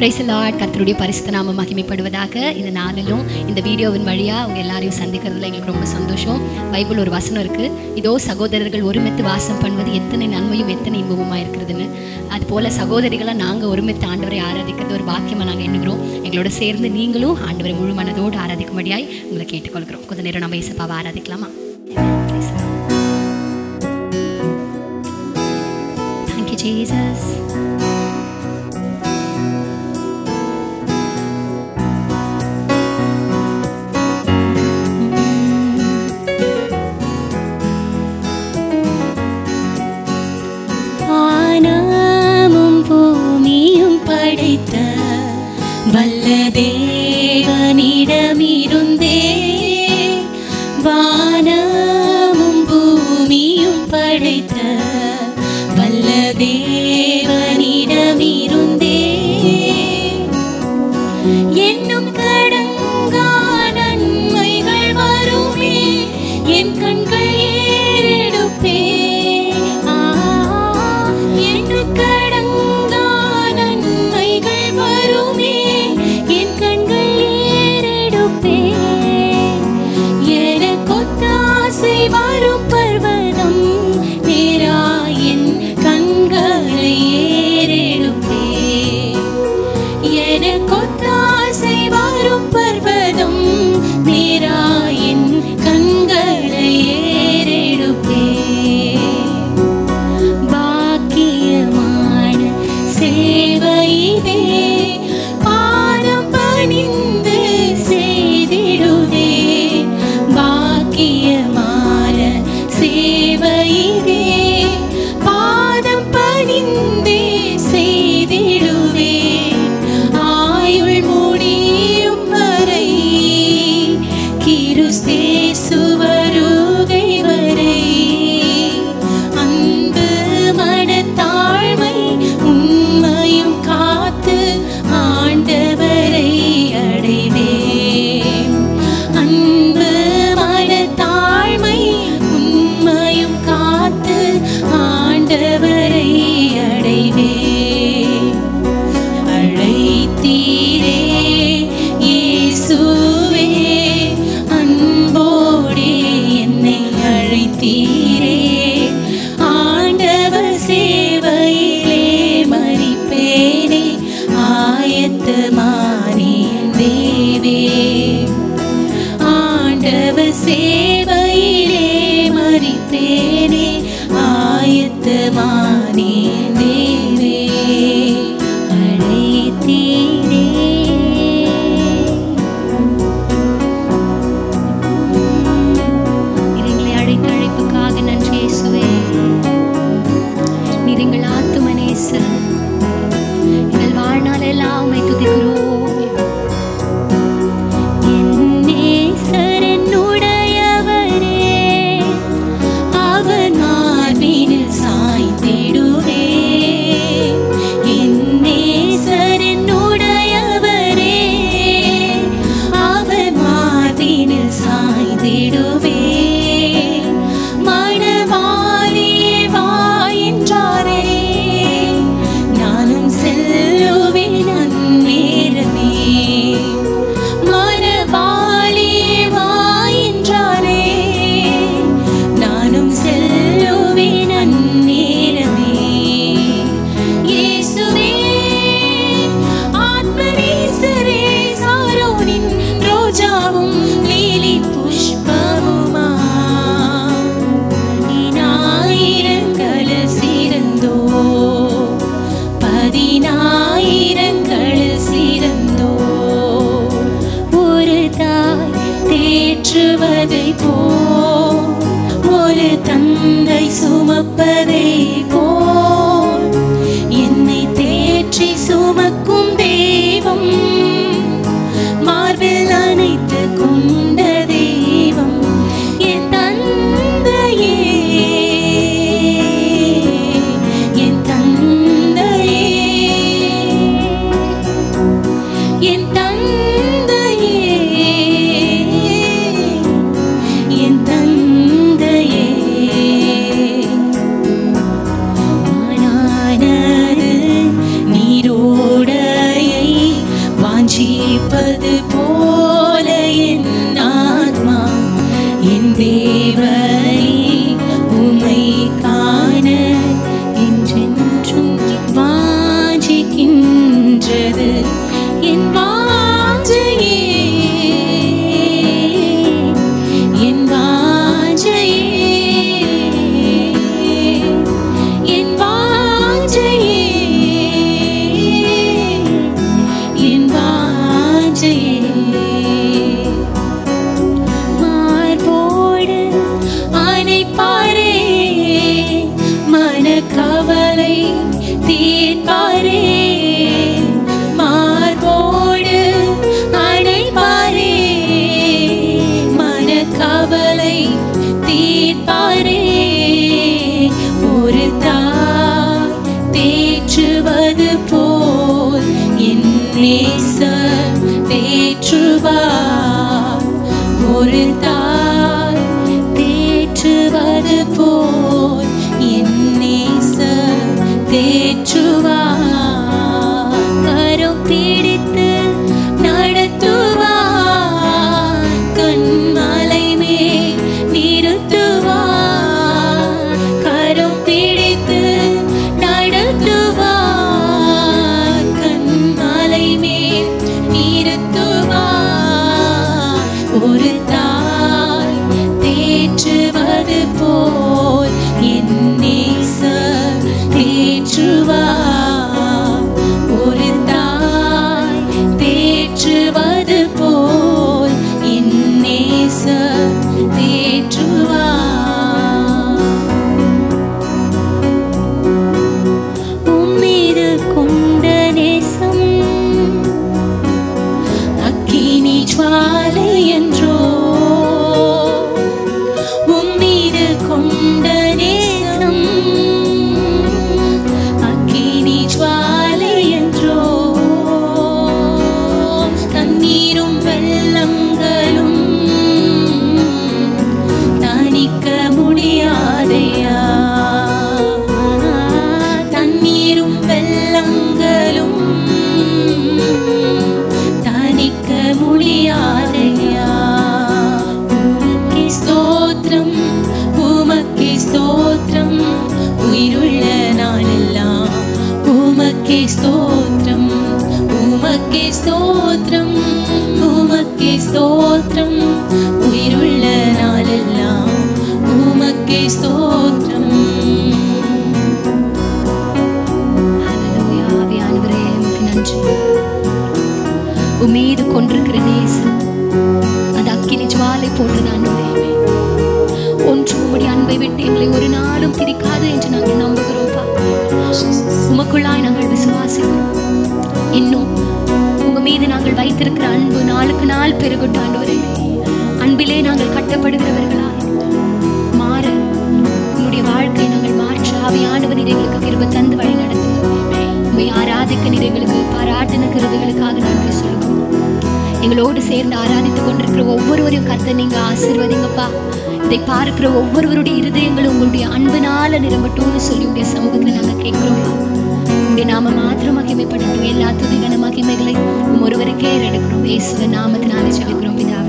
Praise the Lord. கர்த்தருடைய பரிசுத்த நாமம் மகிமைப்படுவதாக. இந்த நாளிலும் இந்த வீடியோவின் வழியாக அவங்க எல்லாரையும் சந்திக்கிறதுல எங்களுக்கு ரொம்ப சந்தோஷம். பைபிள் ஒரு வசனம் இருக்குது, இதோ சகோதரர்கள் ஒருமித்து வாசம் பண்ணுவது எத்தனை நன்மையும் எத்தனை இன்பமுமாக இருக்கிறதுன்னு. அதுபோல் சகோதரிகளாக நாங்கள் ஒருமித்து ஆண்டவரை ஆராதிக்கிறது ஒரு பாக்கியமாக நாங்கள் எண்ணுகிறோம். எங்களோட சேர்ந்து நீங்களும் ஆண்டவரை முழு மனதோடு ஆராதிக்கும்படியாய் உங்களை கேட்டுக்கொள்கிறோம். கொஞ்ச நேரம் நம்ம இயேசுவை ஆராதிக்கலாமா? Thank you, Jesus. வல்ல தேவனிடமிருந்தே வானமும் பூமியும் படைத்த வல்ல தேவனிடமிருந்தே என்னும் கடங்கா நன்மைகள் வருமே என் கண்கள் ஏறெடுப்பே வரும் பர்வதம் நேராயின் கண்களை ஏறெடுப்பே என கொத்தாசை வரும் பர்வதம் நேராயின் கண்களை ஏறெடுப்பே பாக்கியமான சேவையிதே பாதம் பணிந்து செய்திடுதே பாக்கியமான சேவையிதே பாதம் பணிந்தே செய்திடுவே ஆயுள் முடியும் வரை கிறிஸ்தேசு வருகை வரை அன்பு மனத்தாழ்மை உண்மையும் காத்து ஆண்டவரை அடைவே அன்பு மனத்தாழ்மை உண்மையும் காத்து ஆண்டவரை அடைவே அழைத்தீரே இயேசுவே அன்போடே என்னை அழைத்தீரே ஆண்டவர் சேவையிலே மரிப்பேனே ஆயத்தமானேன் தேவே ஆண்டவர் சேவையிலே மரிப்பேனே ஆயத்தமானேன் தேவே அழைத்தீரே எங்களை அழைத்த அழைப்புக்காக நன்றி இயேசுவே. நீர் எங்கள் ஆத்தும நேசர். எங்கள் வாழ்நாள் எல்லாம் உம்மை துதிக்கிறோம். ஒரு தந்தை சுமப்பதை போல் என்னை தேற்றி சுமக்கும் தெய்வம் மார்பில் அணைத்து கொண்ட தெய்வம் என் தந்தையே என் தந்தையே என் தந்தையே என் தந்தையே ஆனானது நீரோட நேசர் தேற்றுவார். ஒரு தாய் தேற்றுவது போல் என் நேசர் தேற்றுவார். கரம் பிடித்து நடத்துவார். கண்மலை மேல் நிறுத்துவார். கரம் பிடித்து நடத்துவார். கண்மலை மேல் நிறுத்துவார். ஒரு தாய் தேற்றுவது போல் என் நேசர் தேற்றுவார். ஒரு தாய் தேற்றுவது போல் என் நேசர் தேற்றுவார். உம்மீது கொண்ட நேசம் அக்கினி ஜுவாலை என்றோ. உம்மீது கொண்ட நேசம் அக்கினி ஜுவாலை என்றோ. தண்ணீரும் வெள்ளங்களும் தணிக்க முடியாதையா. தண்ணீரும் வெள்ளங்களும் தணிக்க முடியாதையா. உமக்கே ஸ்தோத்திரம், உமக்கே ஸ்தோத்திரம், உயிருள்ள நாளெல்லாம் உமக்கே ஸ்தோத்திரம். உமக்கே ஸ்தோத்திரம், உமக்கே ஸ்தோத்திரம், உயிருள்ள நாளெல்லாம் உமக்கே ஸ்தோத்திரம். ஹல்லேலூயா. ஆவியானவரே உமக்கு நன்றி. உம்மீது கொண்டிருக்கிற நேசம் அது அக்கினி ஜுவாலை போன்றது ஆண்டவரே. ஒன்று உம்முடைய அன்பை விட்டு எங்களை ஒரு நாளும் பிரிக்காது என்று நாங்கள் நம்புகிறோம்ப்பா. உமக்குள்ளாய் நாங்கள் விசுவாசிக்கிறோம். இன்னும் உங்க மீது நாங்கள் வைத்திருக்கிற அன்பு நாளுக்கு நாள் பெருகட்டும் ஆண்டவரே. அன்பிலே நாங்கள் கட்டப்படுகிறவர்களாய் மாற உங்களுடைய வாழ்க்கையை நாங்கள் மாற்ற ஆவியானவர் எங்களுக்கு கிருபை தந்து வழி நடத்துங்க. உண்மை ஆராதிக்க எங்களுக்கு பாராட்டின கிருபைகளுக்காக நன்றி சொல்லுவோம். எங்களோடு சேர்ந்து ஆராதித்துக் கொண்டிருக்கிற ஒவ்வொருவரையும் கர்த்தர் நீங்க ஆசீர்வதிங்கப்பா. இதை பார்க்கிற ஒவ்வொருவருடைய இருதயங்களும் உங்களுடைய அன்பினால நிரம்பட்டும்னு சொல்லி உங்களுடைய சமூகத்தில் நாங்கள் கேட்கிறோம்ப்பா. உங்களுடைய நாம மாத்திரம் மகிமைப்படட்டும். எல்லா துதி கன மகிமைகளை ஒருவருக்கே எடுக்கிறோம். இயேசுவின் நாமத்தினாலே ஜெபிக்கிறோம் பிதாவே.